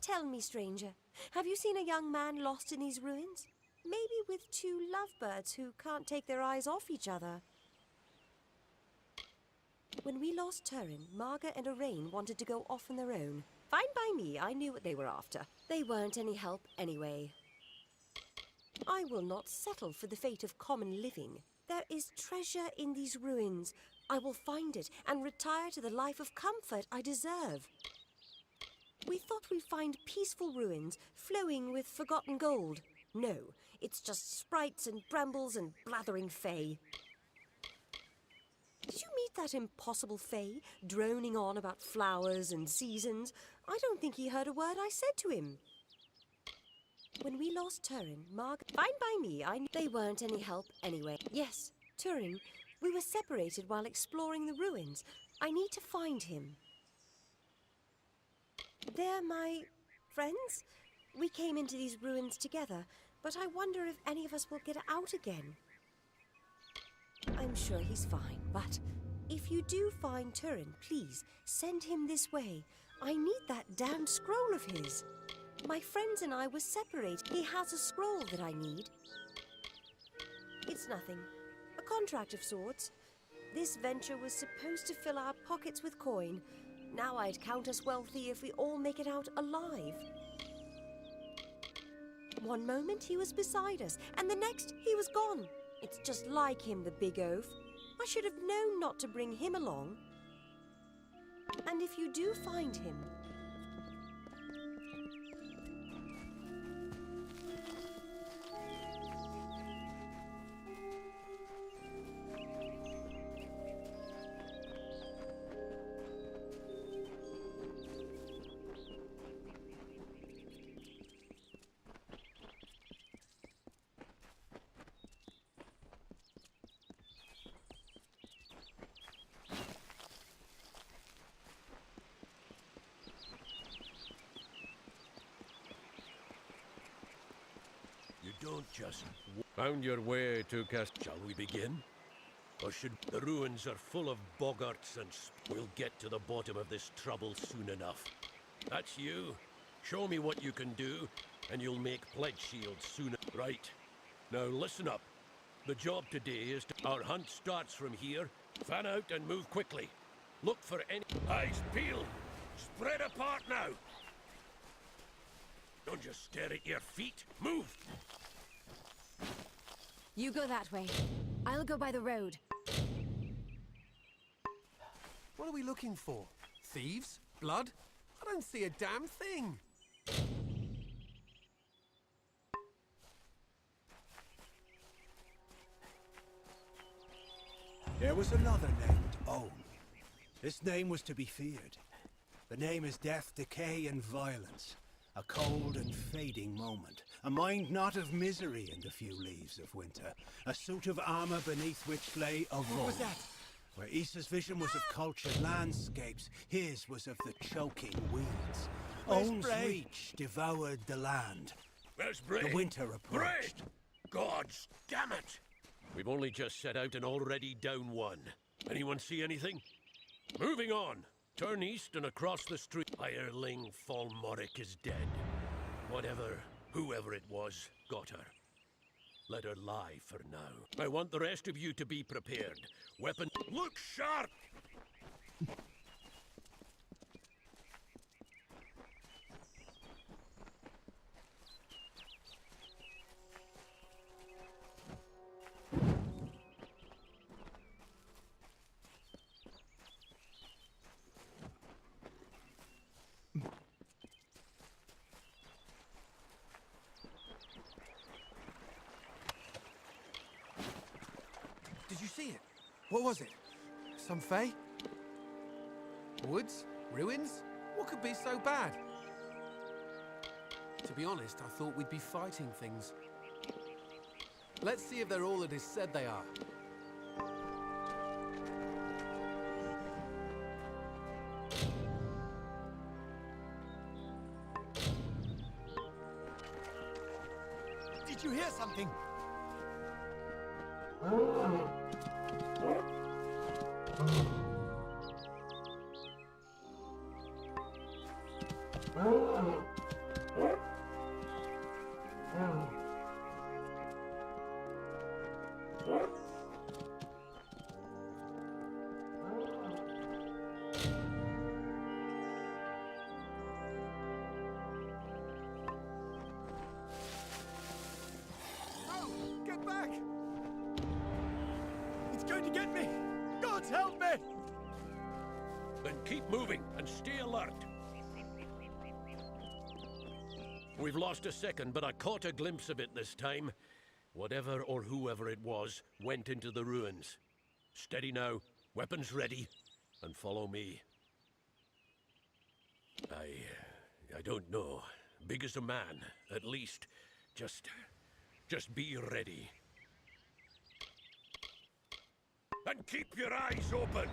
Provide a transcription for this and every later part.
Tell me, stranger, have you seen a young man lost in these ruins? Maybe with two lovebirds who can't take their eyes off each other. When we lost Turin, Marga and Arain wanted to go off on their own. Fine by me, I knew what they were after. They weren't any help anyway. I will not settle for the fate of common living. There is treasure in these ruins. I will find it and retire to the life of comfort I deserve. We thought we'd find peaceful ruins flowing with forgotten gold. No, it's just sprites and brambles and blathering fae. Did you meet that impossible fae, droning on about flowers and seasons? I don't think he heard a word I said to him. When we lost Turin, fine by me, they weren't any help anyway. Yes, Turin, we were separated while exploring the ruins. I need to find him. They're my friends? We came into these ruins together, but I wonder if any of us will get out again. I'm sure he's fine, but if you do find Turin, please send him this way. I need that damned scroll of his. My friends and I were separated. He has a scroll that I need. It's nothing. A contract of sorts. This venture was supposed to fill our pockets with coin. Now I'd count us wealthy if we all make it out alive. One moment he was beside us, and the next he was gone. It's just like him, the big oaf. I should have known not to bring him along. And if you do find him... You don't just found your way to Cast. Shall we begin? Or should the ruins are full of boggarts and we'll get to the bottom of this trouble soon enough. That's you. Show me what you can do, and you'll make pledge shields sooner. Right. Now listen up. The job today is our hunt starts from here. Fan out and move quickly. Look for any eyes peeled. Spread apart now. Don't just stare at your feet. Move! You go that way. I'll go by the road. What are we looking for? Thieves? Blood? I don't see a damn thing. There was another named Own. This name was to be feared. The name is death, decay, and violence. A cold and fading moment. A mind not of misery in the few leaves of winter. A suit of armor beneath which lay a vault. What was that? Where Issa's vision was of cultured landscapes, his was of the choking weeds. Own's reach devoured the land. Where's Bray? The winter approached. Bray! Gods damn it! We've only just set out and already down one. Anyone see anything? Moving on. Turn east and across the street. Hireling Falmoric is dead. Whoever it was, got her. Let her lie for now. I want the rest of you to be prepared. Weapon... Look sharp! Did you see it? What was it? Some fae? Woods? Ruins? What could be so bad? To be honest, I thought we'd be fighting things. Let's see if they're all it is said they are. Did you hear something? No! Get back! It's going to get me! God help me! Then keep moving and stay alert. We've lost a second, but I caught a glimpse of it this time. Whatever or whoever it was went into the ruins. Steady now, weapons ready, and follow me. I don't know. Big as a man, at least. Just be ready. And keep your eyes open!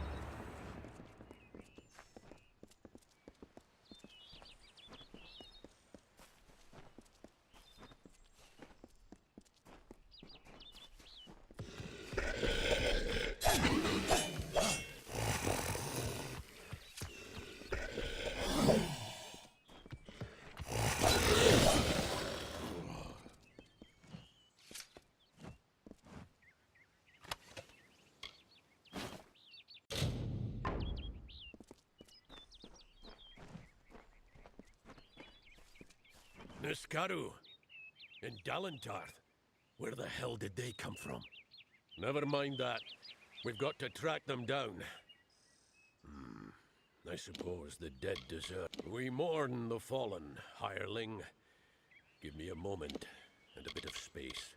Niskaru and Dalentarth. Where the hell did they come from? Never mind that. We've got to track them down. I suppose the dead deserve. We mourn the fallen, hireling. Give me a moment and a bit of space.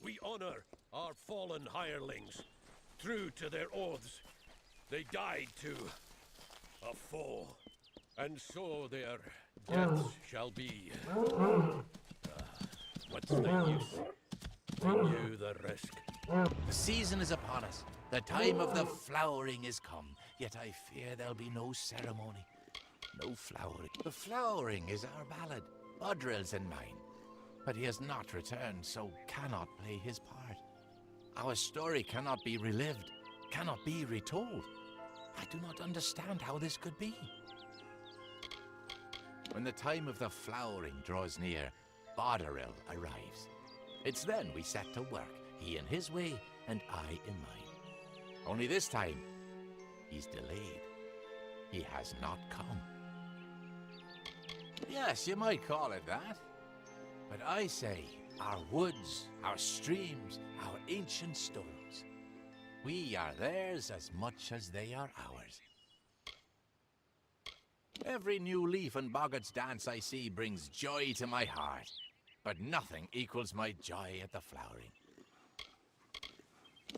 We honor our fallen hirelings, true to their oaths. They died to a foe, and so their deaths shall be. What's the use? They knew the risk. The season is upon us. The time of the flowering is come. Yet I fear there'll be no ceremony. No flowering. The flowering is our ballad, Bodril's and mine. But he has not returned, so cannot play his part. Our story cannot be relived, cannot be retold. I do not understand how this could be. When the time of the flowering draws near, Bodril arrives. It's then we set to work, he in his way, and I in mine. Only this time, he's delayed. He has not come. Yes, you might call it that. But I say, our woods, our streams, our ancient stones, we are theirs as much as they are ours. Every new leaf in Boggart's dance I see brings joy to my heart, but nothing equals my joy at the flowering.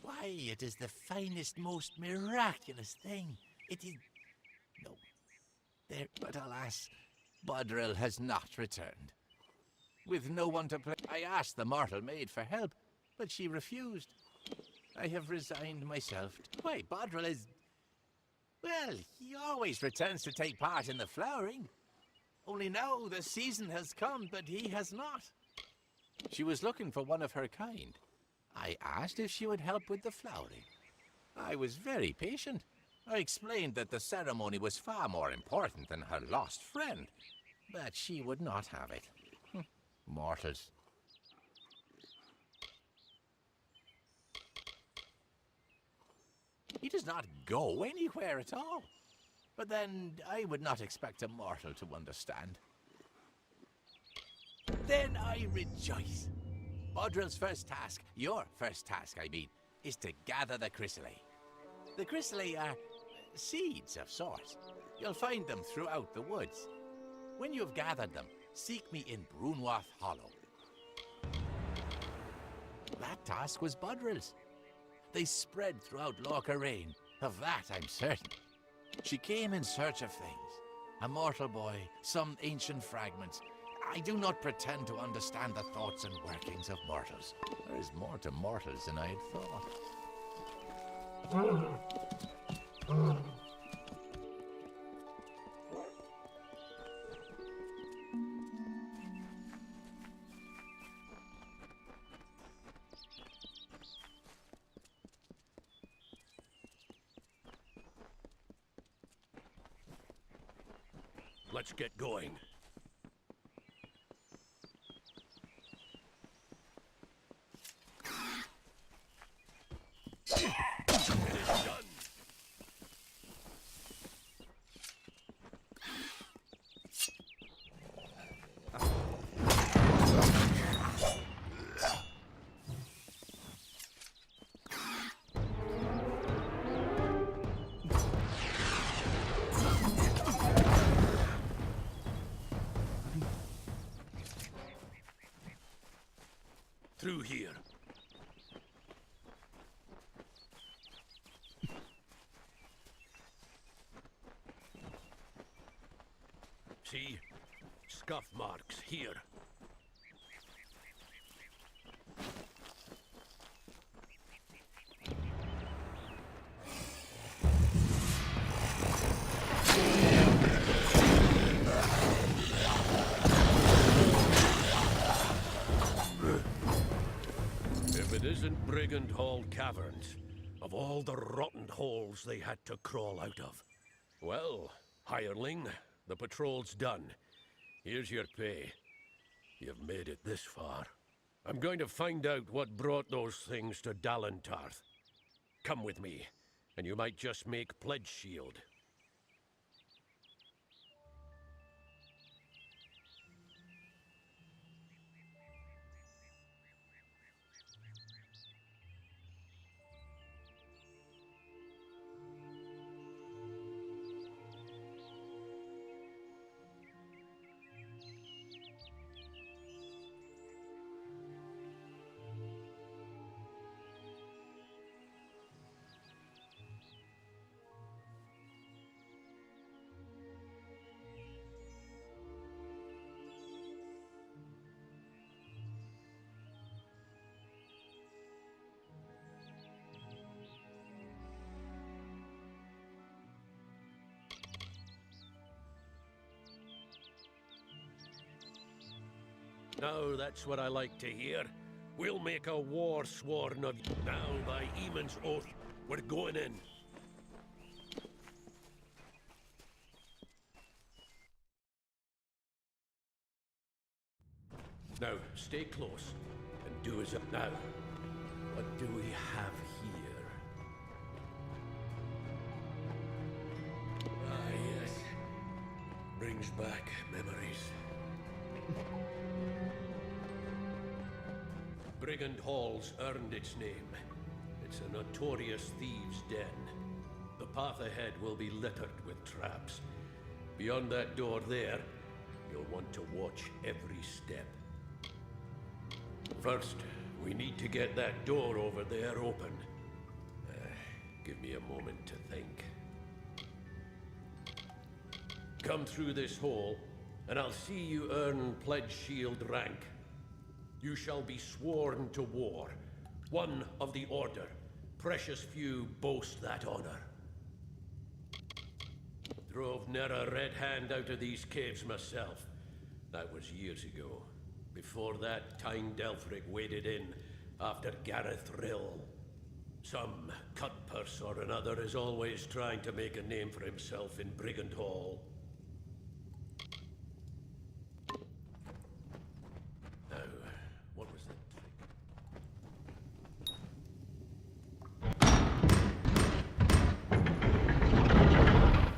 Why, it is the finest, most miraculous thing. It is... No. There, but alas, Bodril has not returned. With no one to play, I asked the mortal maid for help, but she refused. I have resigned myself. Why, Bodril is... Well, he always returns to take part in the flowering. Only now the season has come, but he has not. She was looking for one of her kind. I asked if she would help with the flowering. I was very patient. I explained that the ceremony was far more important than her lost friend, but she would not have it. Mortals. He does not go anywhere at all. But then I would not expect a mortal to understand. Then I rejoice. Bodril's first task, your first task I mean, is to gather the chrysalis. The chrysalis are seeds of sorts. You'll find them throughout the woods. When you've gathered them, seek me in Brunwath Hollow. That task was Bodril's. They spread throughout Locharain. Of that I'm certain. She came in search of things. A mortal boy, some ancient fragments. I do not pretend to understand the thoughts and workings of mortals. There is more to mortals than I had thought. Let's get going. It is done. Through here. See? Scuff marks here. If it isn't Brigand Hall Caverns, of all the rotten holes they had to crawl out of. Well, hireling, the patrol's done. Here's your pay. You've made it this far. I'm going to find out what brought those things to Dalentarth. Come with me, and you might just make Pledge Shield. Now that's what I like to hear. We'll make a war sworn of you. Now, by Eamon's oath, we're going in. Now, stay close, and do as up now. What do we have here? Ah, yes. Brings back memories. Brigand Hall's earned its name. It's a notorious thieves' den. The path ahead will be littered with traps. Beyond that door there, you'll want to watch every step. First, we need to get that door over there open. Give me a moment to think. Come through this hole, and I'll see you earn Pledge Shield rank. You shall be sworn to war. One of the Order. Precious few boast that honor. Drove ne'er a red hand out of these caves myself. That was years ago. Before that, Tyne Delphric waded in after Gareth Rill. Some cutpurse or another is always trying to make a name for himself in Brigand Hall. Now, what was that trick?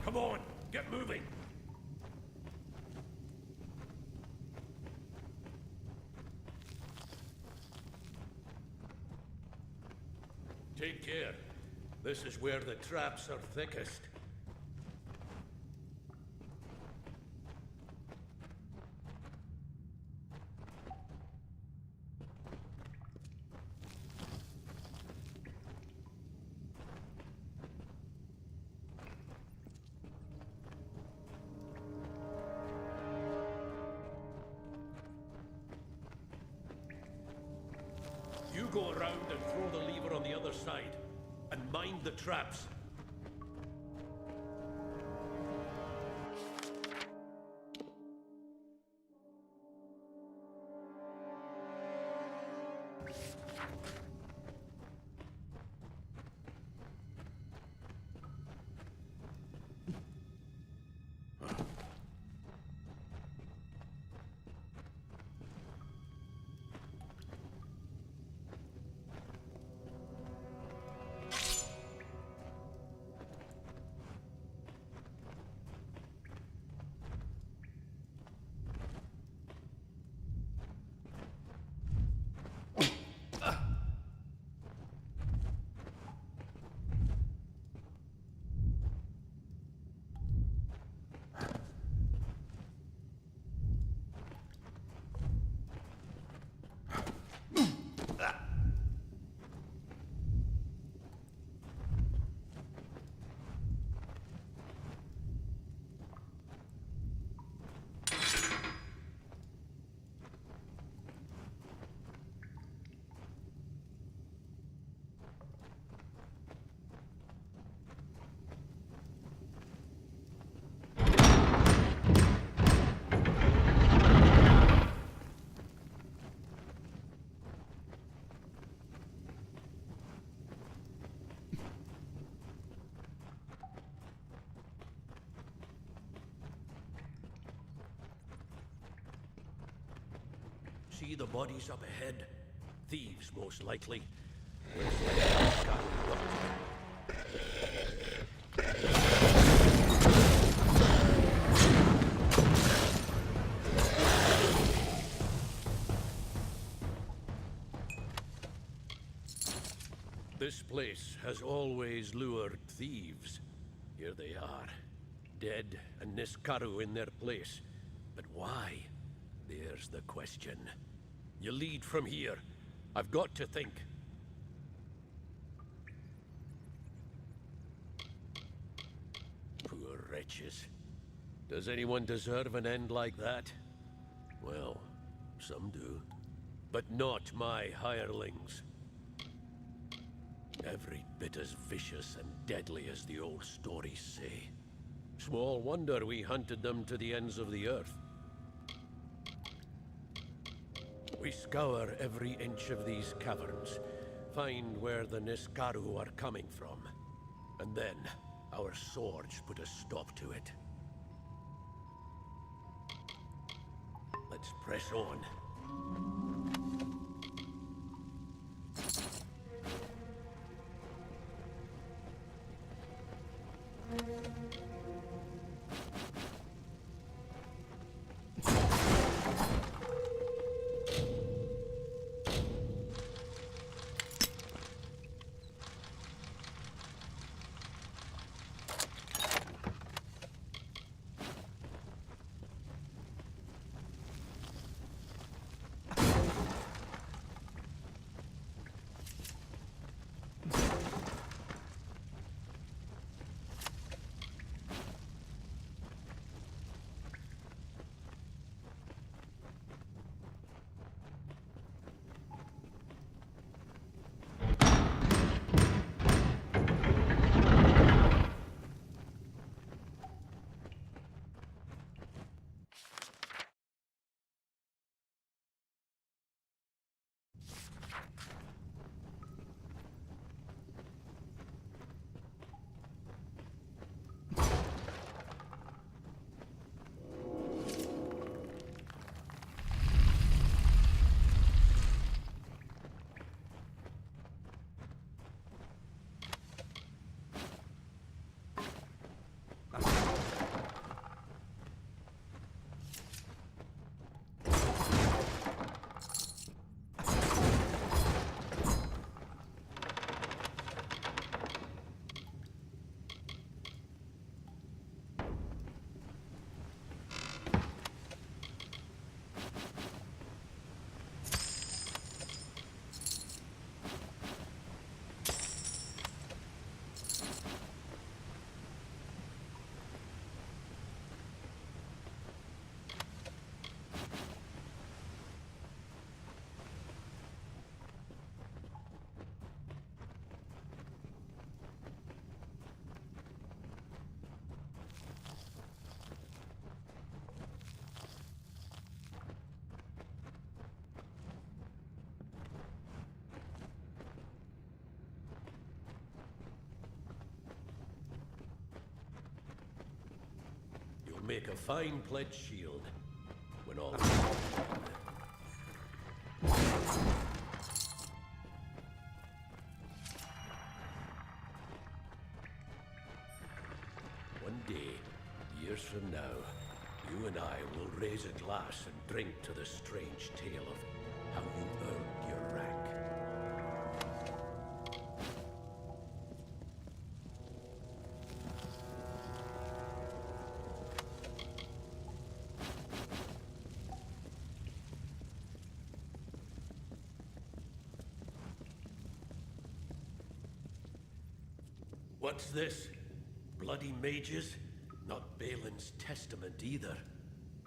Come on, get moving! Take care. This is where the traps are thickest. You go around and throw the lever on the other side. And mind the traps. See the bodies up ahead? Thieves, most likely. We'll send that scoundrel up to them. This place has always lured thieves. Here they are, dead and Niskaru in their place. But why? There's the question. You lead from here. I've got to think. Poor wretches. Does anyone deserve an end like that? Well, some do. But not my hirelings. Every bit as vicious and deadly as the old stories say. Small wonder we hunted them to the ends of the earth. We scour every inch of these caverns, find where the Niskaru are coming from, and then our swords put a stop to it. Let's press on. Make a fine pledge shield when all is done. One day, years from now, you and I will raise a glass and drink to the strange tale of how you earned your rank. What's this? Bloody mages? Not Balin's testament either.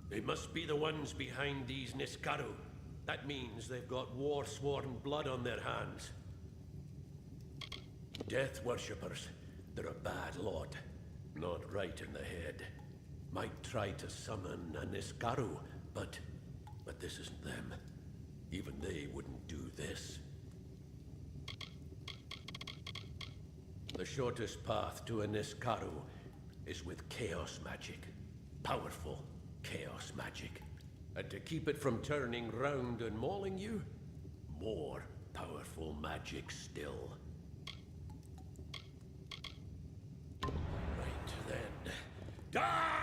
They must be the ones behind these Niskaru. That means they've got war-sworn blood on their hands. Death worshippers. They're a bad lot. Not right in the head. Might try to summon a Niskaru, but this isn't them. Even they wouldn't do this. The shortest path to a Niskaru is with chaos magic. Powerful chaos magic. And to keep it from turning round and mauling you, more powerful magic still. Right then, die!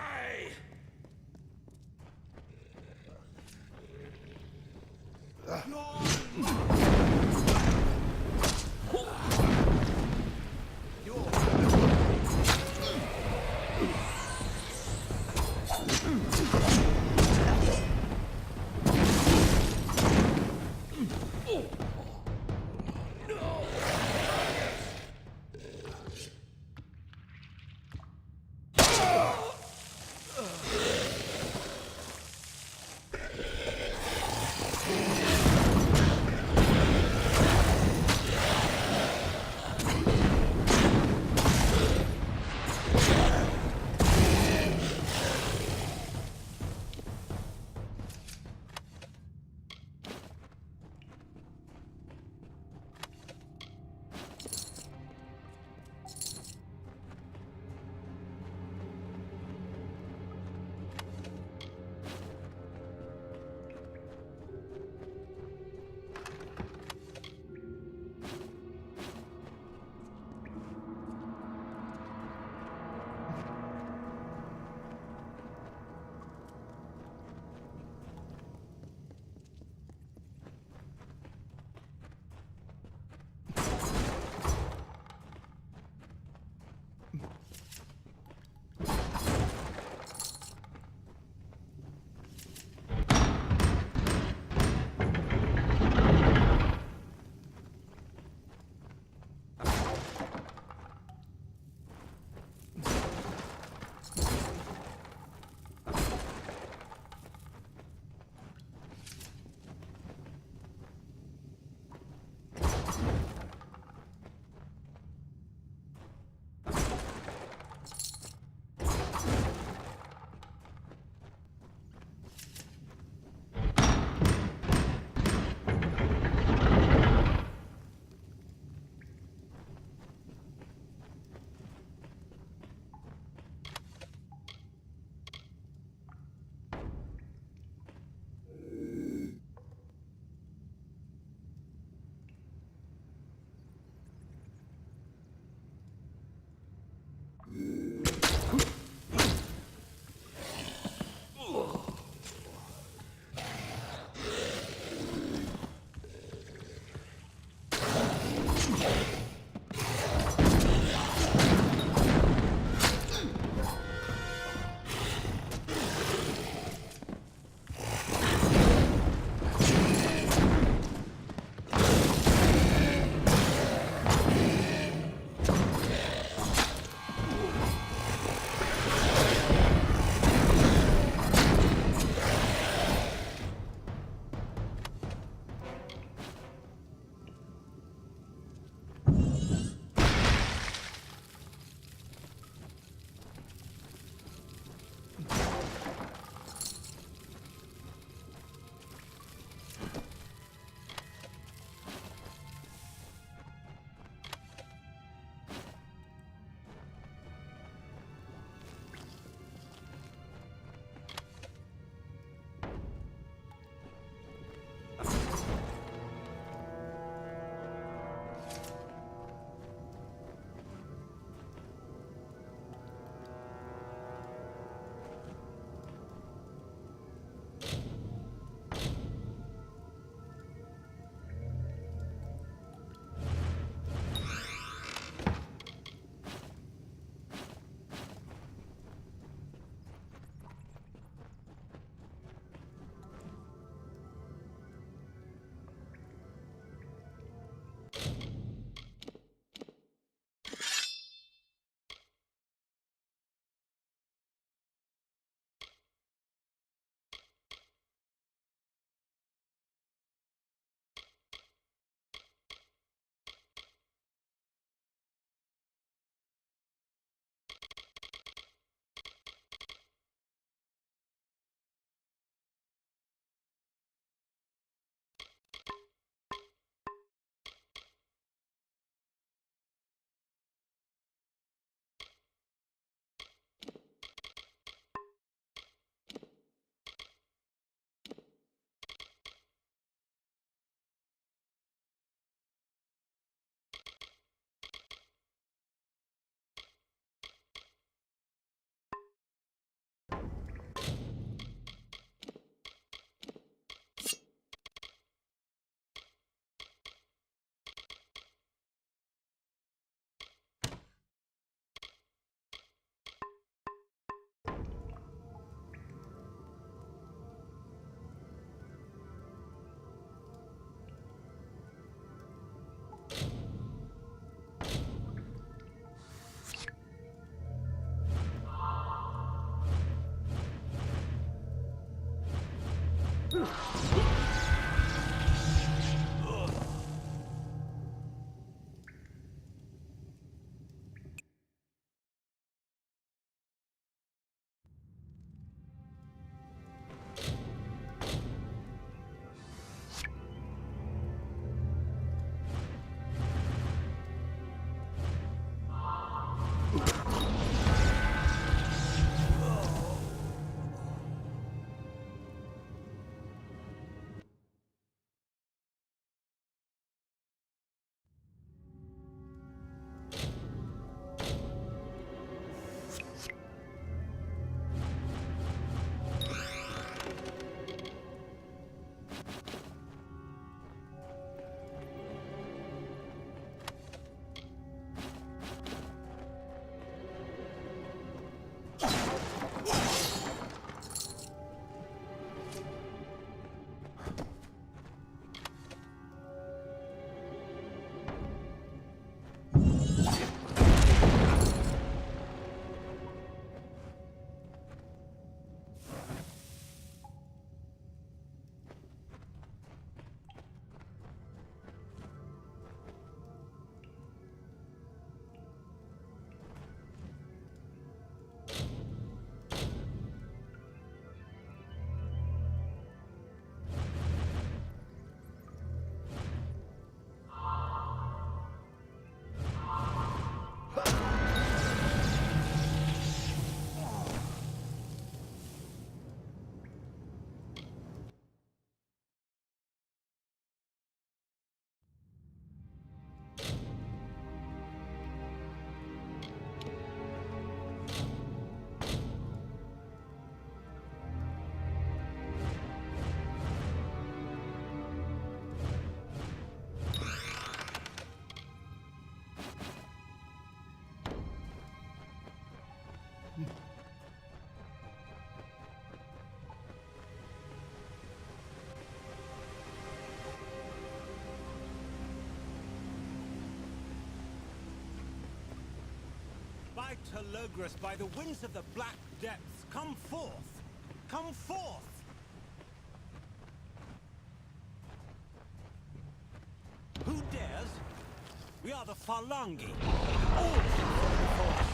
By Telugris, by the winds of the black depths, come forth! Come forth! Who dares? We are the Phalangi. All for us.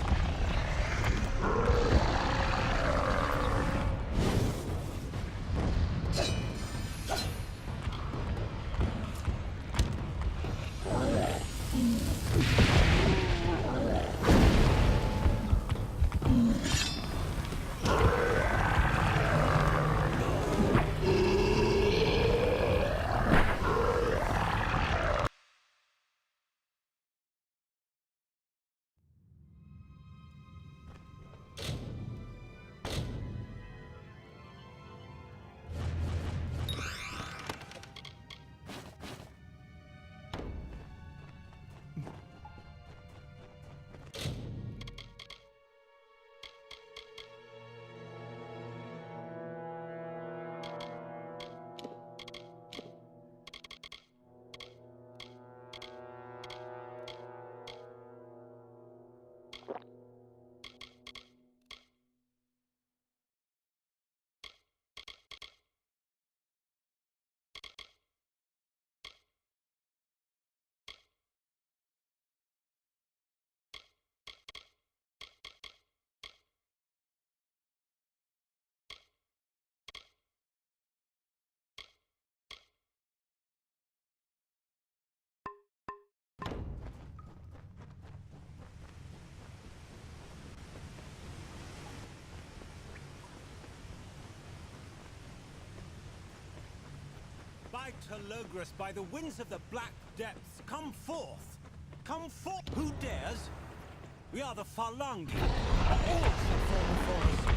By Telugris, by the winds of the black depths, come forth! Come forth! Who dares? We are the Phalangi. All shall fall before us.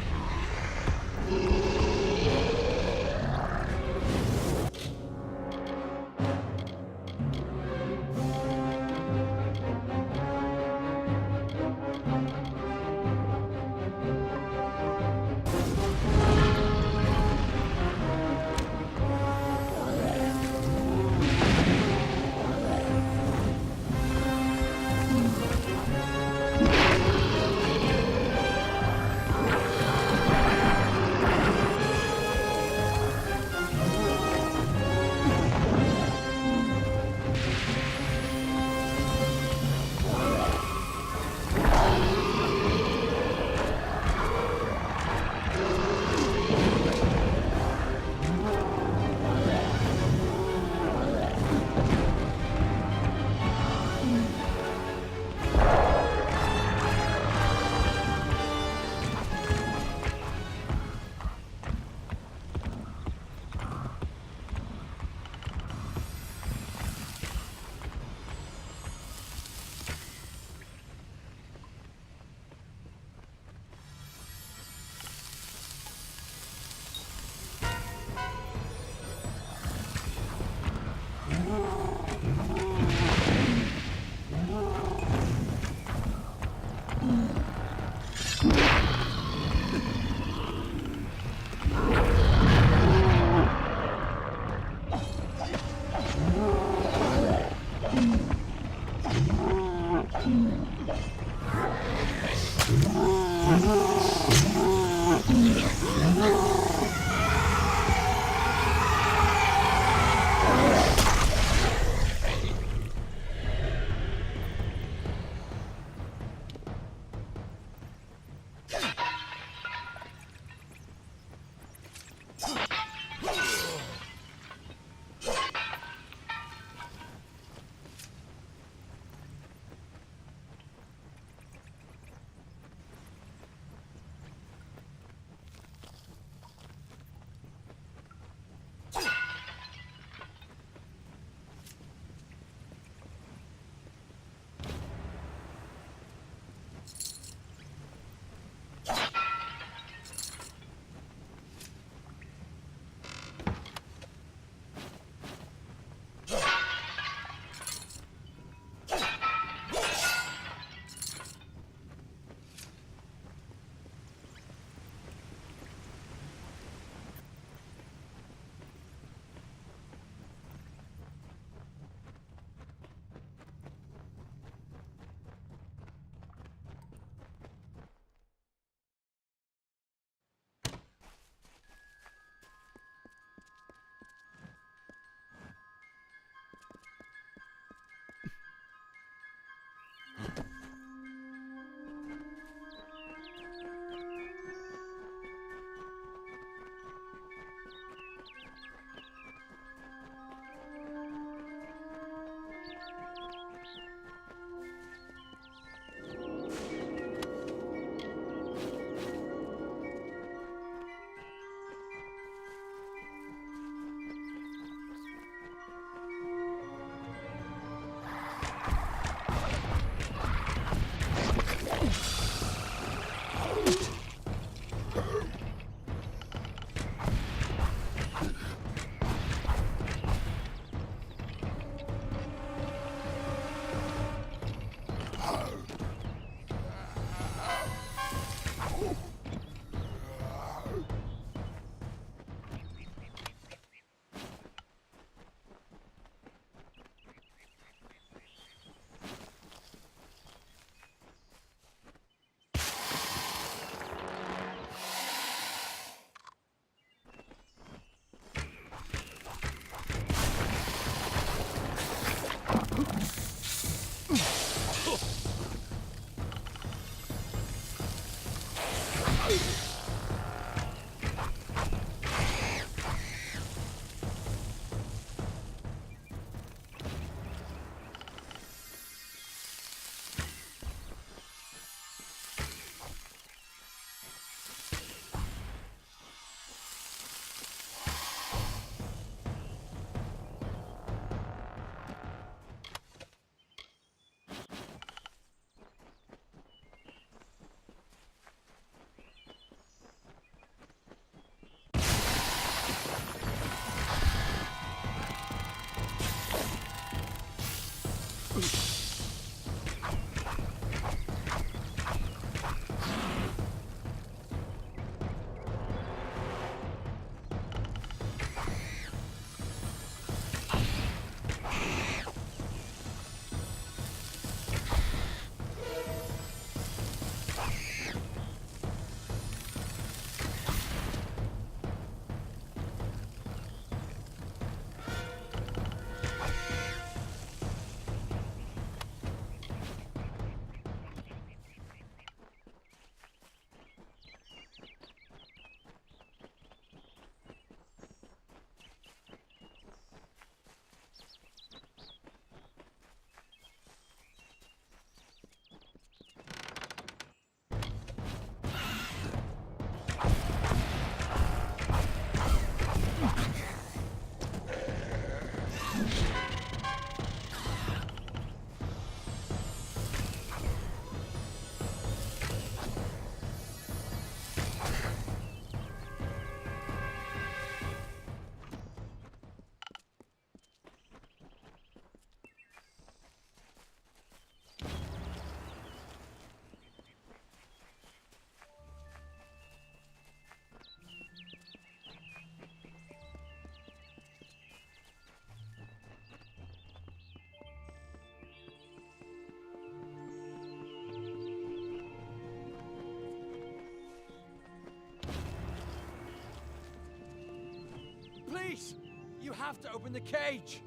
Please! You have to open the cage!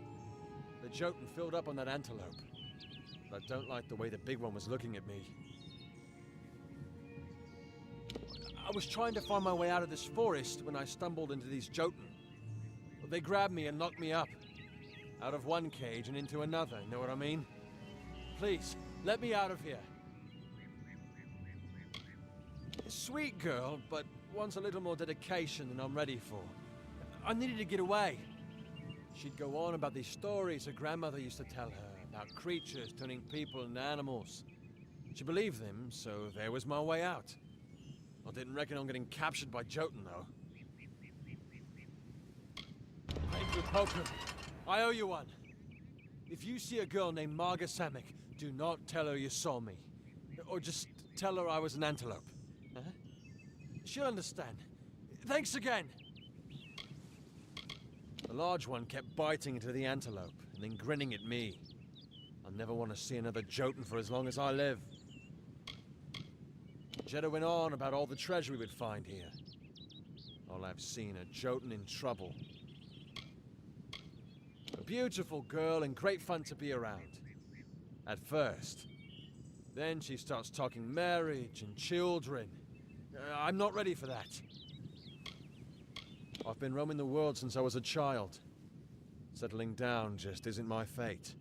The Jotun filled up on that antelope. But I don't like the way the big one was looking at me. I was trying to find my way out of this forest when I stumbled into these Jotun. Well, they grabbed me and locked me up. Out of one cage and into another, know what I mean? Please, let me out of here. Sweet girl, but wants a little more dedication than I'm ready for. I needed to get away. She'd go on about these stories her grandmother used to tell her about creatures turning people into animals. She believed them, so there was my way out. I didn't reckon on getting captured by Jotun, though. Hey, Poker, I owe you one. If you see a girl named Marga Samek, do not tell her you saw me. Or just tell her I was an antelope. Huh? She'll understand. Thanks again! The large one kept biting into the antelope, and then grinning at me. I'll never want to see another Jotun for as long as I live. Jeddah went on about all the treasure we would find here. All I've seen are Jotun in trouble. A beautiful girl and great fun to be around. At first. Then she starts talking marriage and children. I'm not ready for that. I've been roaming the world since I was a child. Settling down just isn't my fate.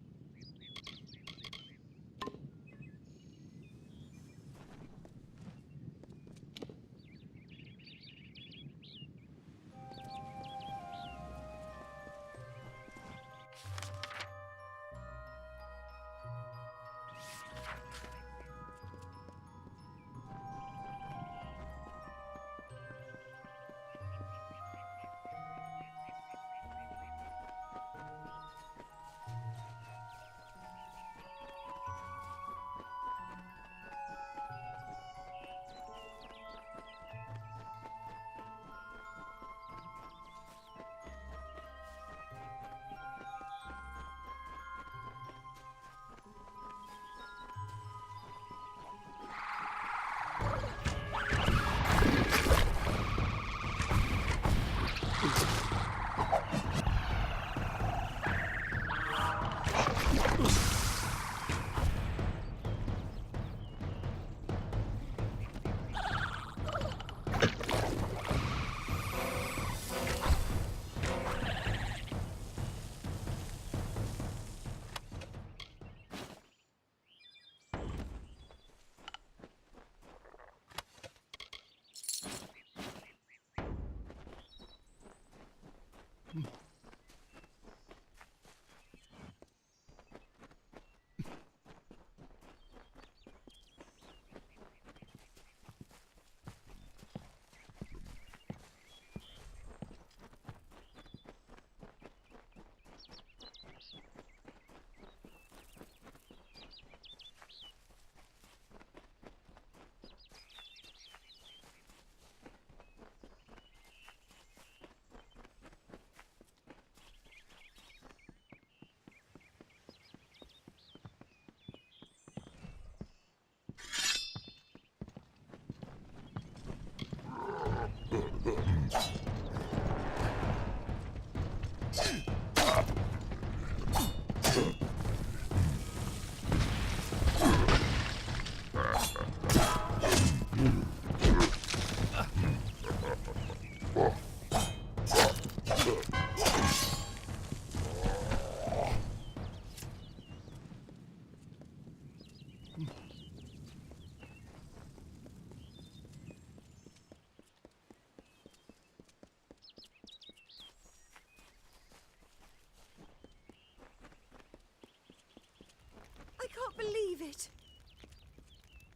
I can't believe it.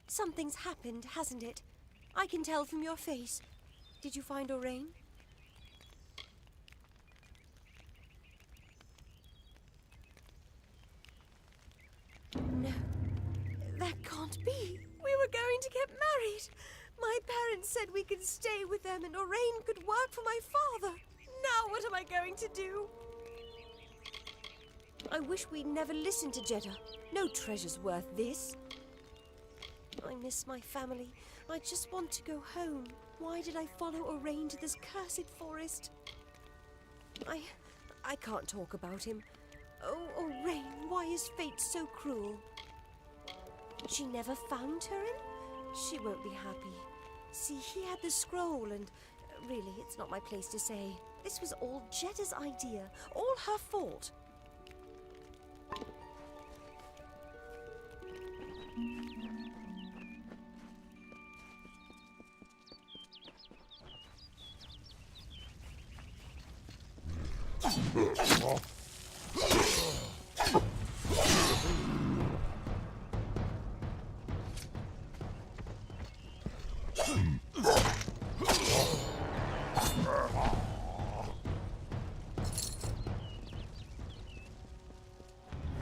Something's happened, hasn't it? I can tell from your face. Did you find Orain? No, that can't be. We were going to get married. My parents said we could stay with them and Orain could work for my father. Now what am I going to do? I wish we'd never listened to Jeddah. No treasure's worth this. I miss my family. I just want to go home. Why did I follow Orain to this cursed forest? I can't talk about him. Oh, Rain, why is fate so cruel? She never found Turin? She won't be happy. See, he had the scroll and... really, it's not my place to say. This was all Jetta's idea. All her fault.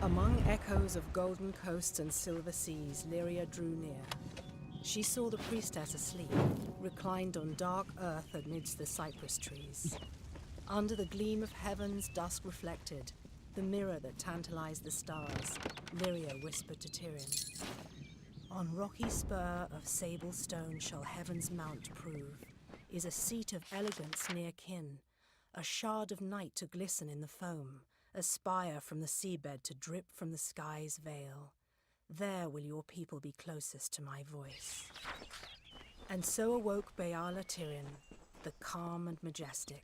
Among echoes of golden coasts and silver seas, Lyria drew near. She saw the priestess asleep, reclined on dark earth amidst the cypress trees. Under the gleam of heaven's dusk reflected, the mirror that tantalized the stars, Lyria whispered to Tyrion. On rocky spur of sable stone shall heaven's mount prove, is a seat of elegance near kin, a shard of night to glisten in the foam, a spire from the seabed to drip from the sky's veil. There will your people be closest to my voice. And so awoke Beala Tyrion, the calm and majestic,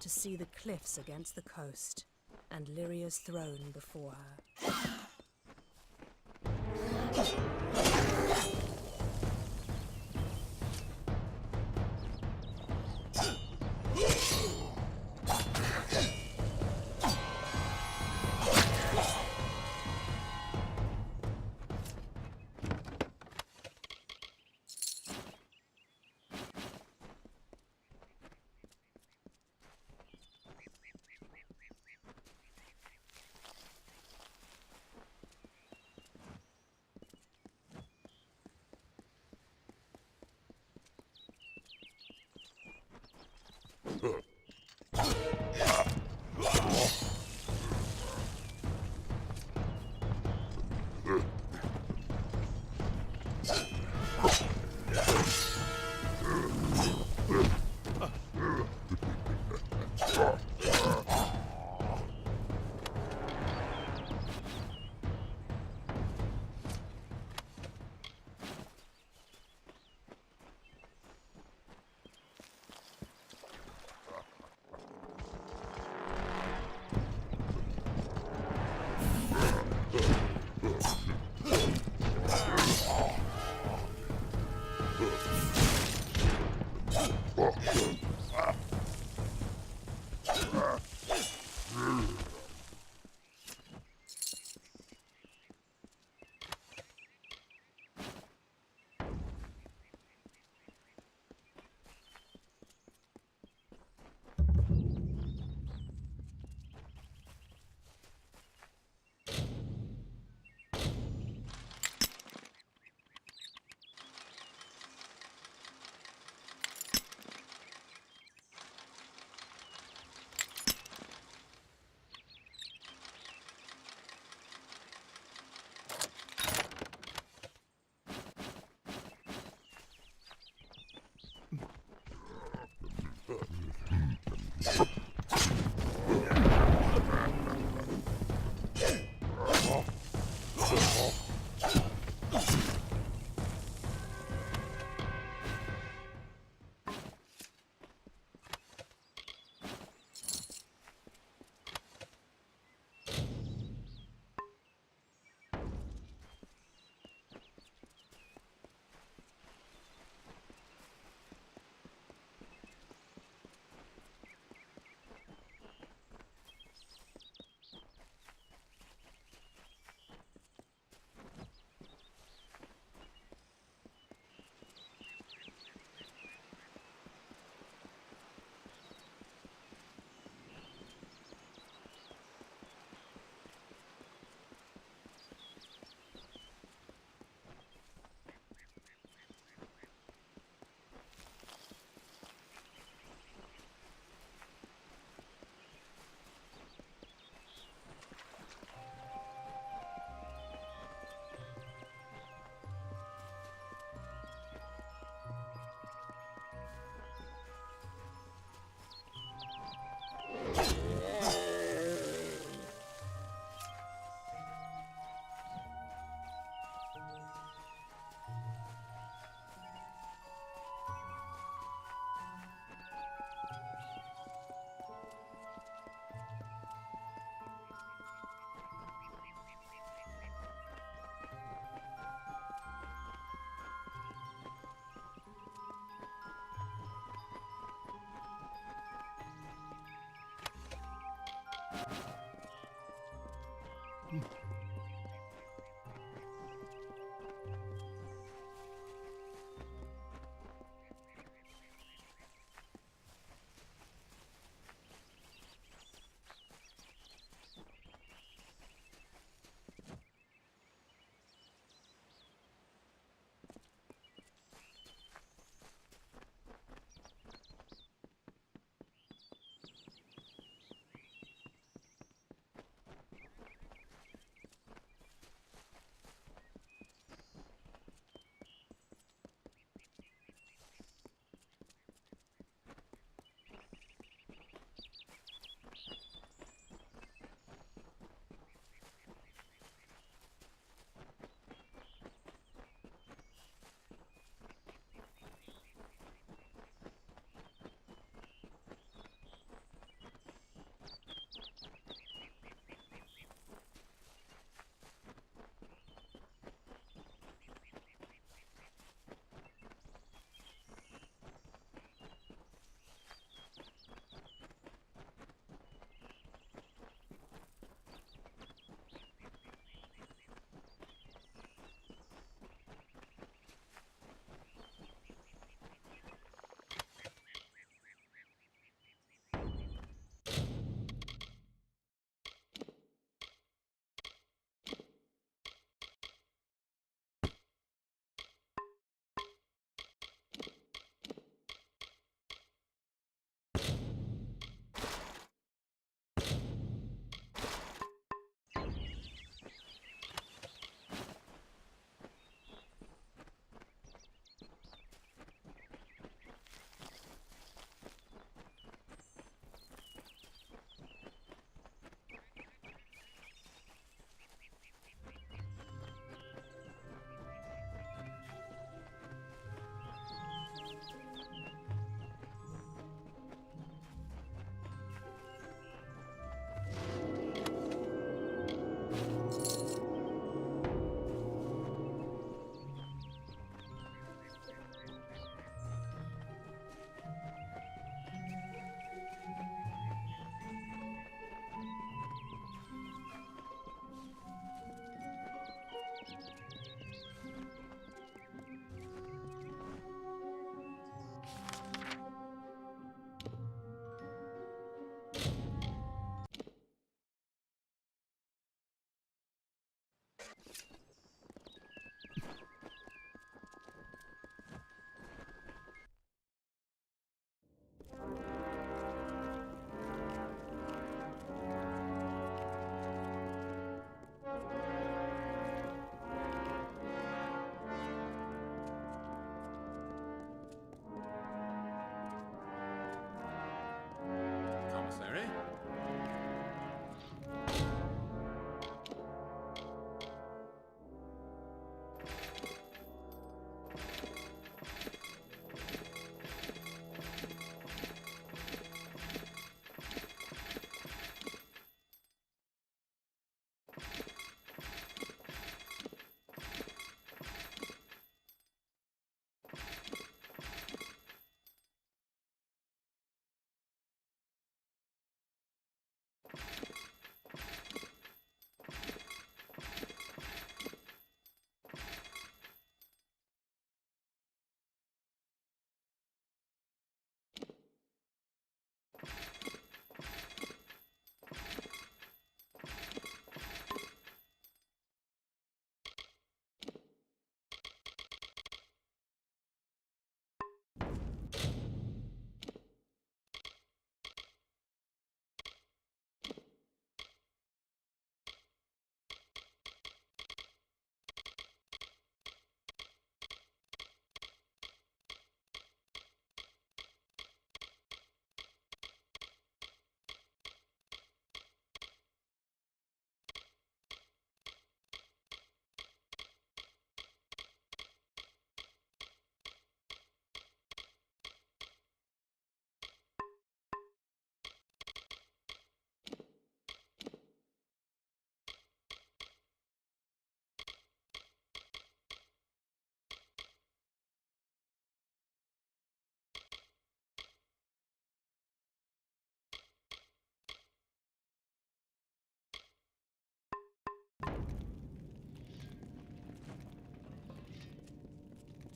to see the cliffs against the coast, and Lyria's throne before her.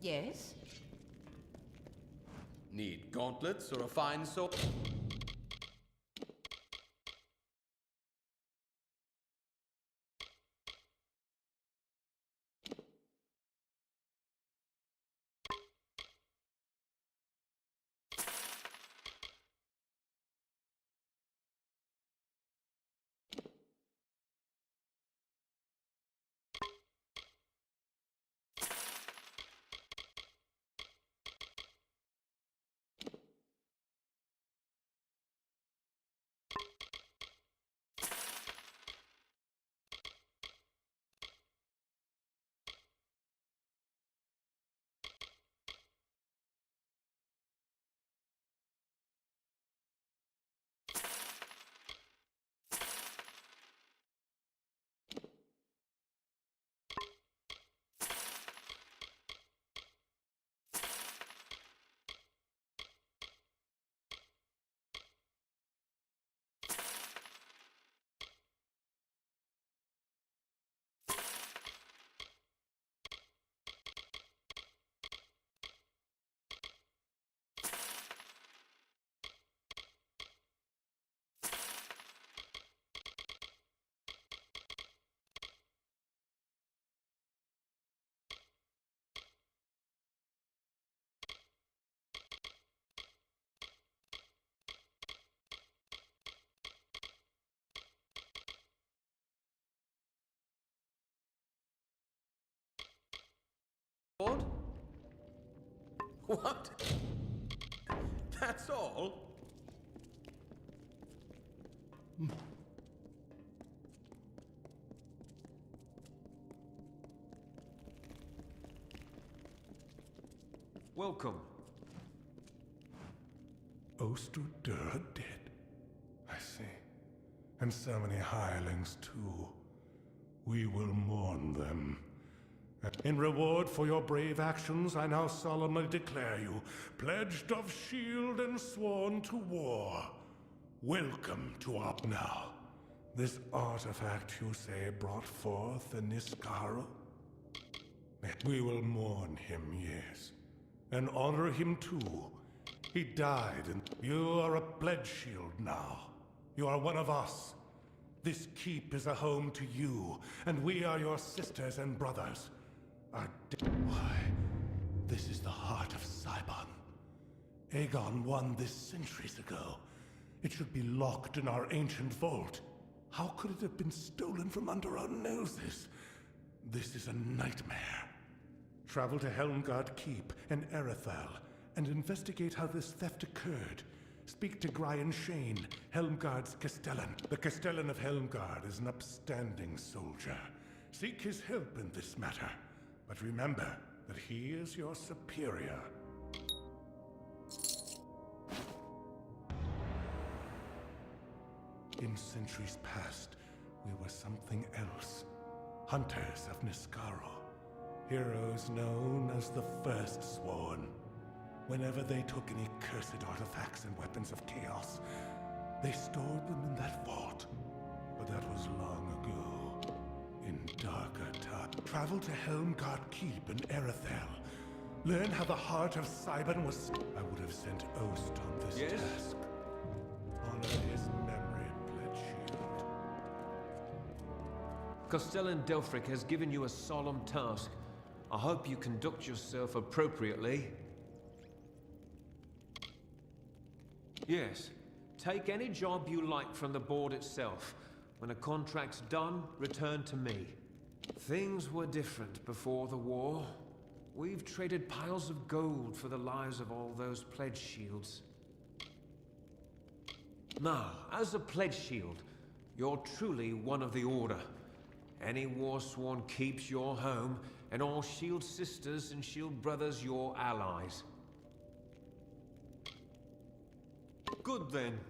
Yes? Need gauntlets or a fine sword? What? That's all? Welcome. Ostrudur dead. I see. And so many hirelings too. We will mourn them. In reward for your brave actions, I now solemnly declare you pledged of shield and sworn to war. Welcome to up now. This artifact, you say, brought forth a Niskara? We will mourn him, yes. And honor him too. He died, and you are a pledge shield now. You are one of us. This keep is a home to you, and we are your sisters and brothers. Why, this is the heart of Cybon. Aegon won this centuries ago. It should be locked in our ancient vault. How could it have been stolen from under our noses? This is a nightmare. Travel to Helmgard Keep and Erethal and investigate how this theft occurred. Speak to Brian Shane, Helmgard's Castellan. The Castellan of Helmgard is an upstanding soldier. Seek his help in this matter. But remember that he is your superior. In centuries past, we were something else. Hunters of Niskaro. Heroes known as the First Sworn. Whenever they took any cursed artifacts and weapons of chaos, they stored them in that vault. But that was long ago. In darker times. Travel to Helmgard Keep in Erethal. Learn how the heart of Cybon was... I would have sent Ost on this task. Honor his memory, pledge shield. Castellan Delphric has given you a solemn task. I hope you conduct yourself appropriately. Yes, take any job you like from the board itself. When a contract's done, return to me. Things were different before the war. We've traded piles of gold for the lives of all those pledge shields. Now, as a pledge shield, you're truly one of the Order. Any Warsworn keeps your home, and all shield sisters and shield brothers your allies. Good then.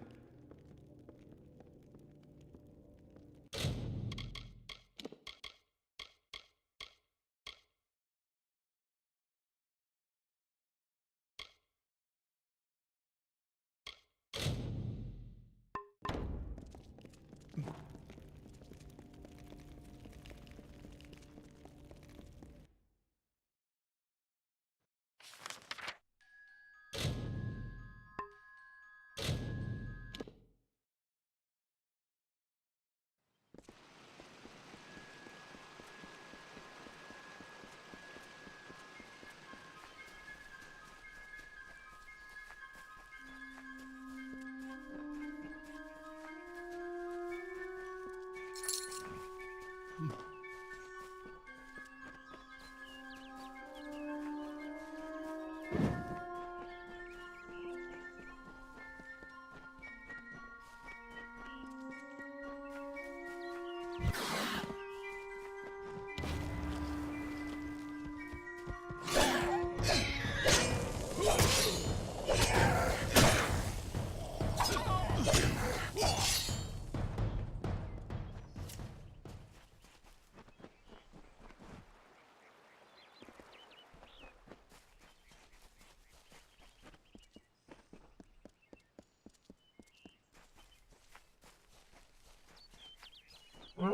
She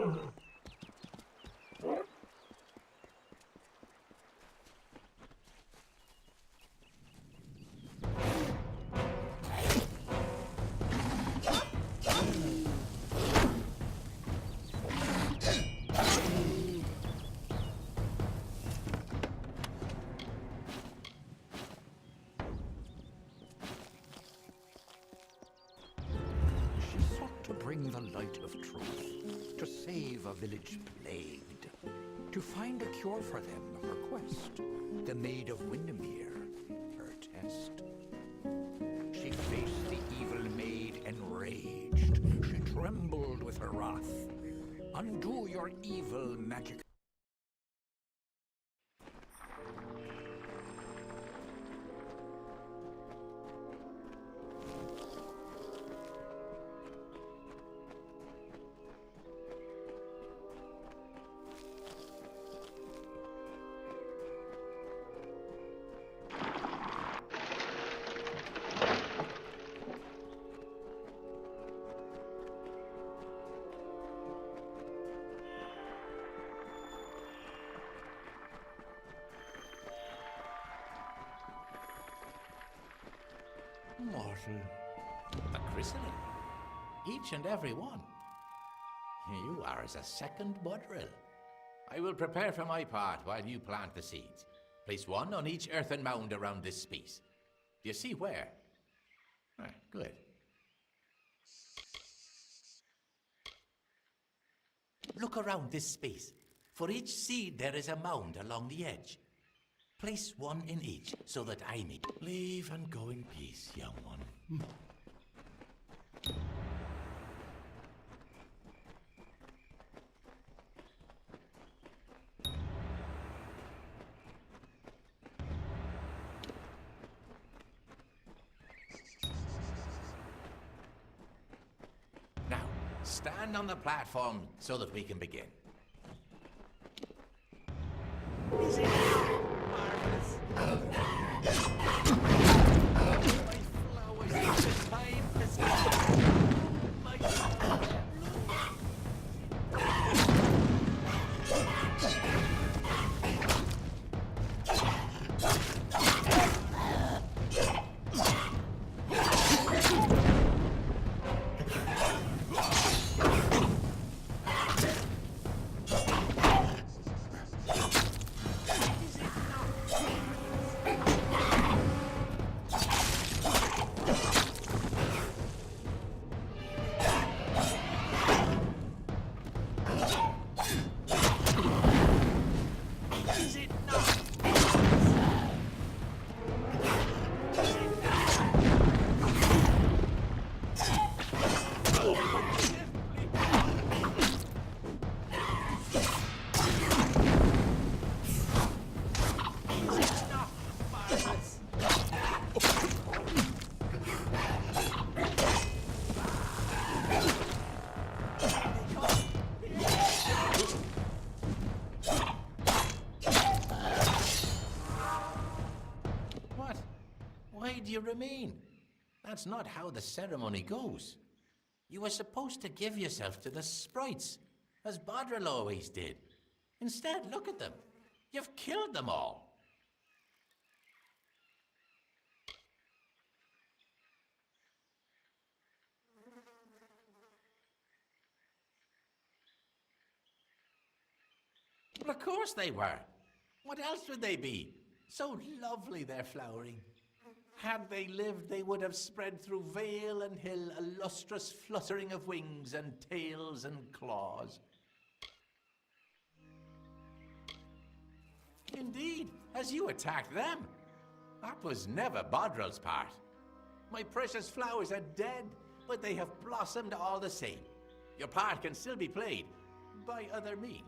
sought to bring the light of truth, to save a village plagued, to find a cure for them, her quest, the Maid of Windermere, her test. She faced the evil maid enraged, she trembled with her wrath. Undo your evil magic. Mortal. The christening. Each and every one. You are as a second Budrill. I will prepare for my part while you plant the seeds. Place one on each earthen mound around this space. Do you see where? Ah, good. Look around this space. For each seed there is a mound along the edge. Place one in each, so that I may leave and go in peace, young one. Now, stand on the platform so that we can begin. Is it marvelous? My flowers, the time has come. Why do you remain? That's not how the ceremony goes. You were supposed to give yourself to the sprites, as Bodril always did. Instead, look at them. You've killed them all. Well, of course they were. What else would they be? So lovely they're flowering. Had they lived, they would have spread through vale and hill a lustrous fluttering of wings and tails and claws. Indeed, as you attacked them. That was never Bodril's part. My precious flowers are dead, but they have blossomed all the same. Your part can still be played by other means.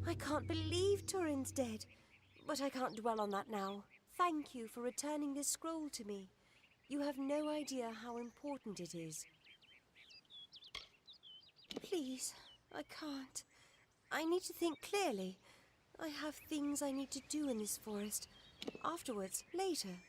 I can't believe Turin's dead, but I can't dwell on that now. Thank you for returning this scroll to me. You have no idea how important it is. Please, I can't. I need to think clearly. I have things I need to do in this forest. Afterwards, later.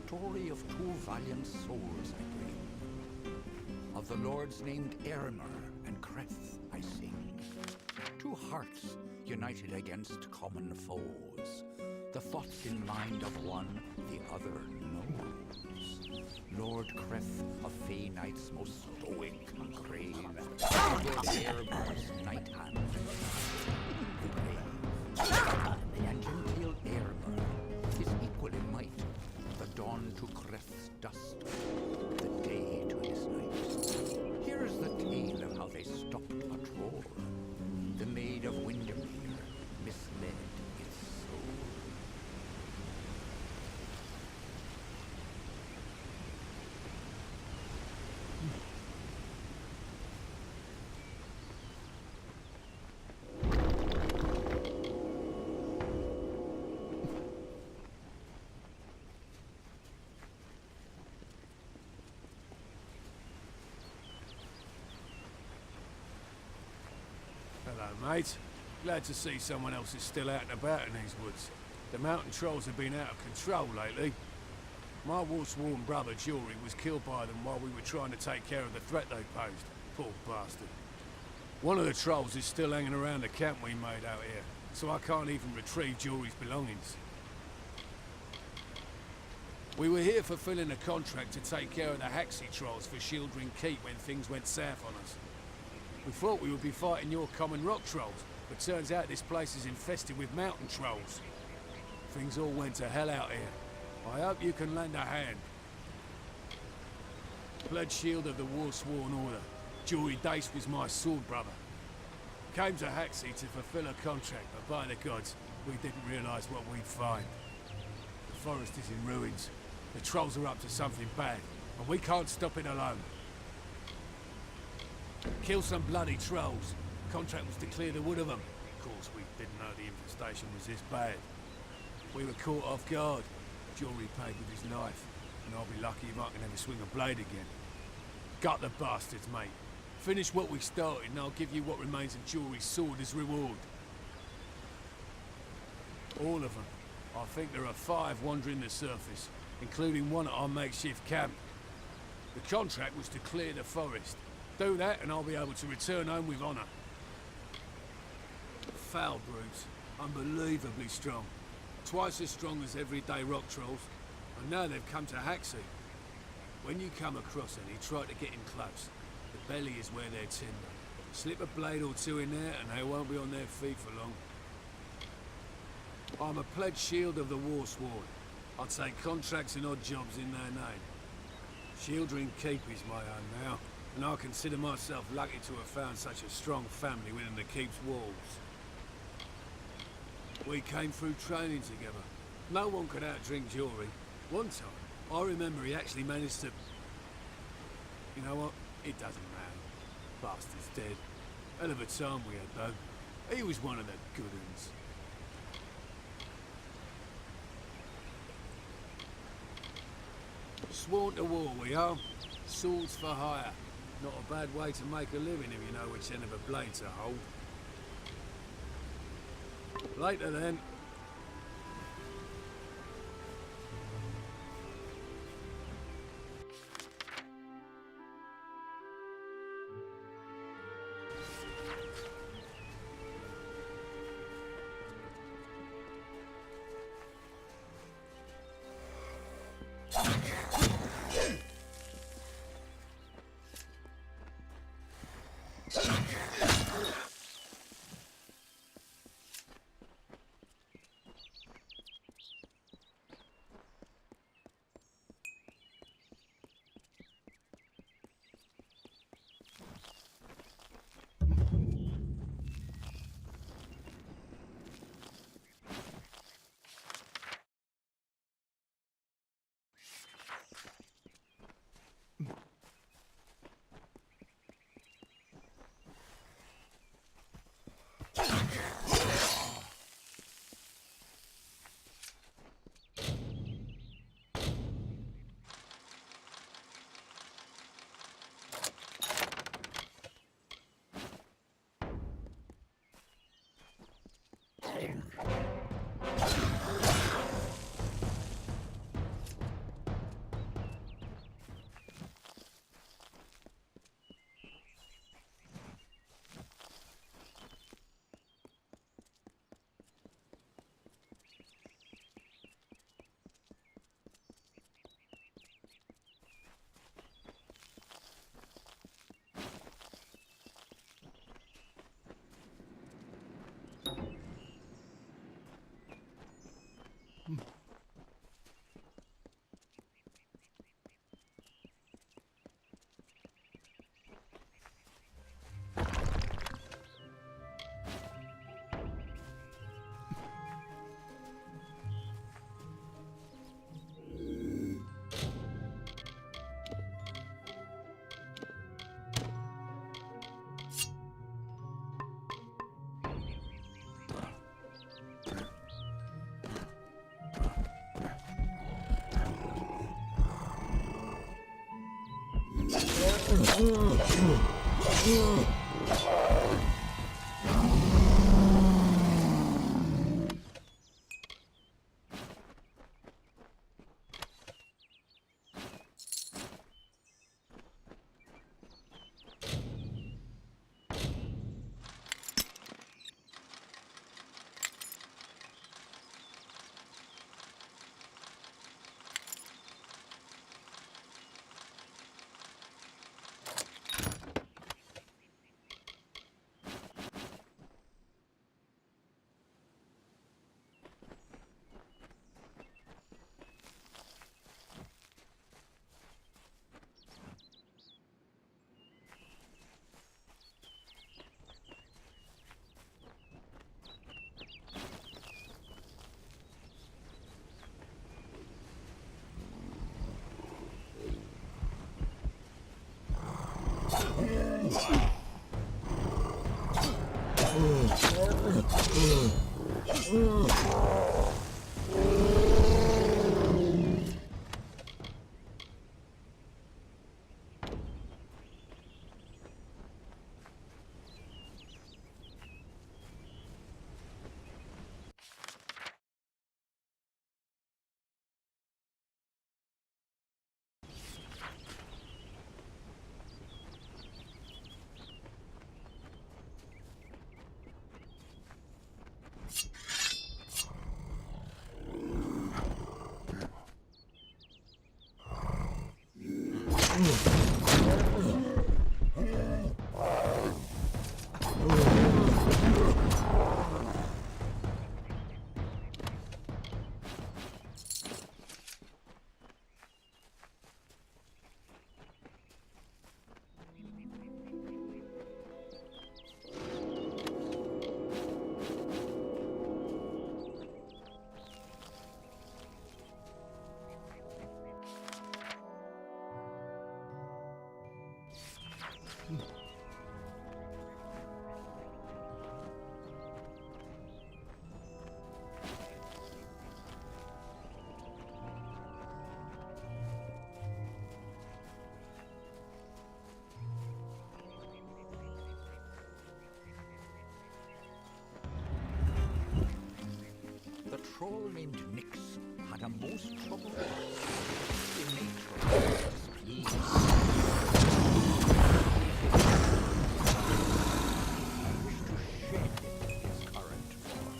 Story of two valiant souls I bring. Of the lords named Aylmer and Creth I sing. Two hearts united against common foes. The thoughts in mind of one the other knows. Lord Creth of Fey Knight's most stoic and grave. Lord Aylmer's knight hand. The grave. And genteel Aylmer is equal in might. The dawn to Creth's dust, the day to his night. Here is the tale of how they stopped a troll. The maid of Windermere misled its soul. Hello, mate. Glad to see someone else is still out and about in these woods. The mountain trolls have been out of control lately. My war-sworn brother, Jory, was killed by them while we were trying to take care of the threat they posed. Poor bastard. One of the trolls is still hanging around the camp we made out here, so I can't even retrieve Jory's belongings. We were here fulfilling a contract to take care of the Haxie trolls for Shieldring Keep when things went south on us. We thought we would be fighting your common rock trolls, but turns out this place is infested with mountain trolls. Things all went to hell out here. I hope you can lend a hand. Blood Shield of the War-Sworn Order. Jory Dace was my sword brother. Came to Haxie to fulfill a contract, but by the gods, we didn't realise what we'd find. The forest is in ruins. The trolls are up to something bad, and we can't stop it alone. Kill some bloody trolls. Contract was to clear the wood of them. Of course, we didn't know the infestation was this bad. We were caught off guard. Jory paid with his life, and I'll be lucky if I can ever swing a blade again. Gut the bastards, mate. Finish what we started, and I'll give you what remains of Jory's sword as reward. All of them. I think there are 5 wandering the surface, including one at our makeshift camp. The contract was to clear the forest. Do that, and I'll be able to return home with honour. Foul brutes. Unbelievably strong. Twice as strong as everyday rock trolls. And now they've come to Haxie. When you come across any, try to get in close. The belly is where they're timber. Slip a blade or two in there, and they won't be on their feet for long. I'm a pledged shield of the War-Sworn. I take contracts and odd jobs in their name. Shieldring Keep is my own now, and I consider myself lucky to have found such a strong family within the Keep's walls. We came through training together. No one could outdrink Jory. One time, I remember he actually managed to... You know what? It doesn't matter. Bastard's dead. Hell of a time we had, though. He was one of the good uns. Sworn to war we are. Swords for hire. Not a bad way to make a living if you know which end of a blade to hold. Later then. The troll named Nyx had a most troubled life. In nature was displeased. He wished to shed his current form.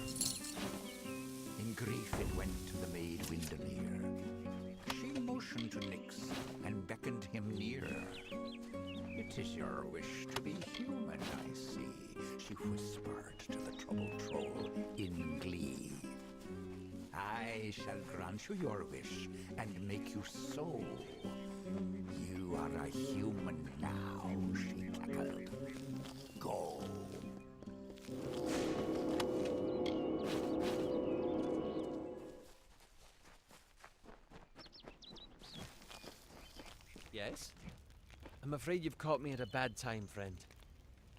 In grief it went to the maid Windermere. She motioned to Nyx and beckoned him near. It is your wish to be human, I see, she whispered to the troubled troll in glee. I shall grant you your wish and make you so. You are a human now, she cackled. Go. Yes? I'm afraid you've caught me at a bad time, friend.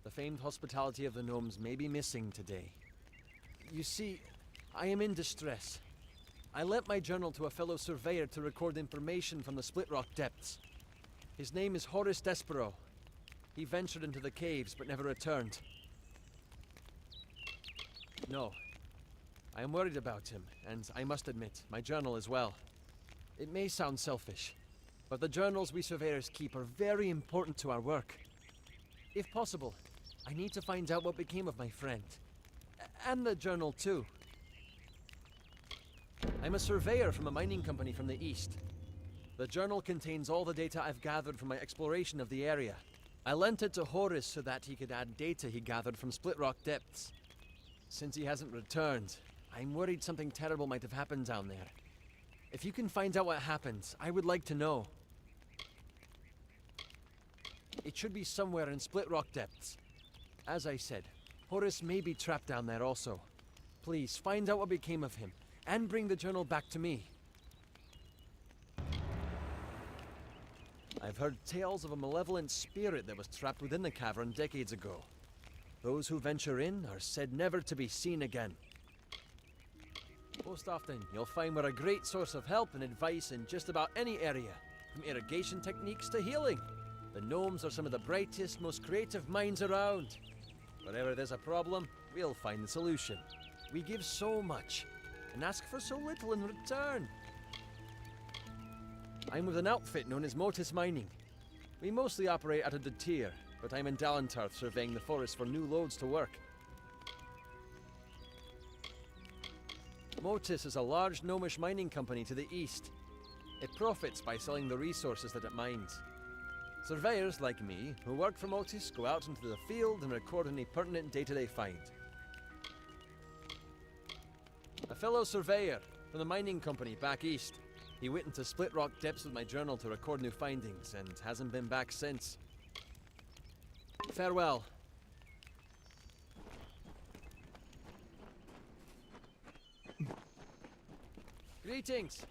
The famed hospitality of the gnomes may be missing today. You see, I am in distress. I lent my journal to a fellow surveyor to record information from the Split Rock depths. His name is Horace Despero. He ventured into the caves but never returned. No. I am worried about him, and I must admit, my journal as well. It may sound selfish, but the journals we surveyors keep are very important to our work. If possible, I need to find out what became of my friend. And the journal too. I'm a surveyor from a mining company from the east. The journal contains all the data I've gathered from my exploration of the area. I lent it to Horace so that he could add data he gathered from Split Rock depths. Since he hasn't returned, I'm worried something terrible might have happened down there. If you can find out what happened, I would like to know. It should be somewhere in Split Rock depths. As I said, Horace may be trapped down there also. Please, find out what became of him, and bring the journal back to me. I've heard tales of a malevolent spirit that was trapped within the cavern decades ago. Those who venture in are said never to be seen again. Most often, you'll find we're a great source of help and advice in just about any area, from irrigation techniques to healing. The gnomes are some of the brightest, most creative minds around. Wherever there's a problem, we'll find the solution. We give so much, and ask for so little in return. I'm with an outfit known as Motus Mining. We mostly operate out of the Tier, but I'm in Dalentarth surveying the forest for new loads to work. Motus is a large gnomish mining company to the east. It profits by selling the resources that it mines. Surveyors like me, who work for Motus, go out into the field and record any pertinent data they find. A fellow surveyor from the mining company back east. He went into Split Rock depths with my journal to record new findings, and hasn't been back since. Farewell. Greetings.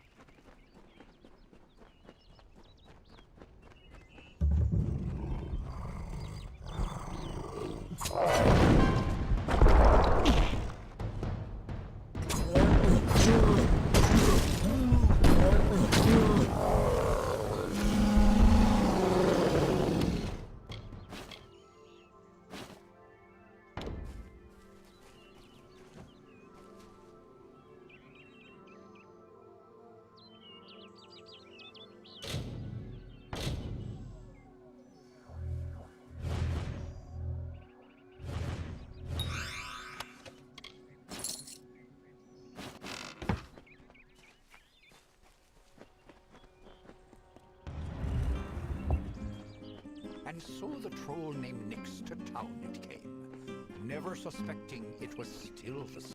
and so the troll named Nyx to town it came, never suspecting it was still the